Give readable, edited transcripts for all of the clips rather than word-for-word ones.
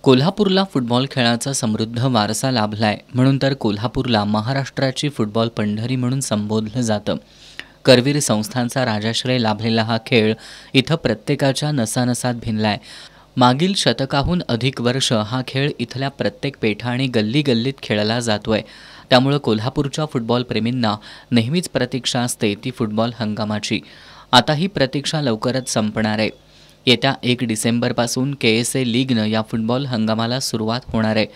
कोल्हापूरला फुटबॉल खेळाचा समृद्ध वारसा लाभलाय म्हणून तर कोल्हापूरला महाराष्ट्राची फुटबॉल पंढरी म्हणून संबोधलं जातं. करवीर संस्थांचा राजाश्रय लाभलेला हा खेळ इथं प्रत्येकाच्या नसानसात भिनलाय. मागील शतकाहून अधिक वर्ष हा खेळ इथल्या प्रत्येक पेठा आणि गल्ली गल्लीत खेळला जातोय. त्यामुळं कोल्हापूरच्या फुटबॉल प्रेमींना नेहमीच प्रतीक्षा असते ती फुटबॉल हंगामाची. आता ही प्रतीक्षा लवकरच संपणार आहे. येत्या 1 डिसेंबरपासून KSA लीगनं या फुटबॉल हंगामाला सुरुवात होणार आहे.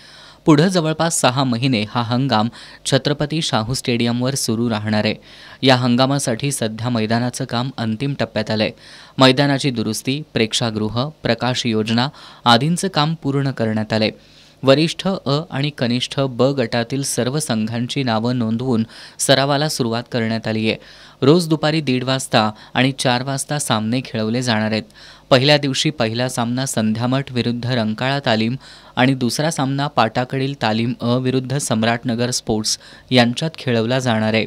पुढं जवळपास 6 महिने हा हंगाम छत्रपती शाहू स्टेडियमवर सुरू राहणार आहे. या हंगामासाठी सध्या मैदानाचं काम अंतिम टप्प्यात आलंय. मैदानाची दुरुस्ती, प्रेक्षागृह, प्रकाश योजना आदींचं काम पूर्ण करण्यात आलंय. वरिष्ठ अ आणि कनिष्ठ ब गटातील सर्व संघांची नावं नोंदवून सरावाला सुरुवात करण्यात आली आहे. रोज दुपारी 1:30 वाजता आणि 4 वाजता सामने खेळवले जाणार आहेत. पहिल्या दिवशी पहिला सामना संध्यामठ विरुद्ध रंकाळा तालीम आणि दुसरा सामना पाटाकडील तालीम अ विरुद्ध सम्राटनगर स्पोर्ट्स यांच्यात खेळवला जाणार आहे.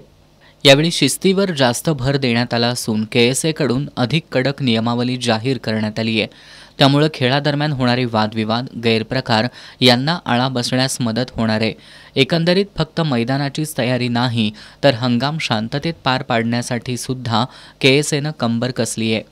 यावेळी शिस्तीवर जास्त भर देण्यात आला असून KSA कडून अधिक कडक नियमावली जाहीर करण्यात आली आहे. त्यामुळे खेळादरम्यान होणारे वादविवाद, गैरप्रकार यांना आळा बसण्यास मदत होणार आहे. एकंदरीत फक्त मैदानाचीच तयारी नाही तर हंगाम शांततेत पार पाडण्यासाठी सुद्धा KSAनं कंबर कसली आहे.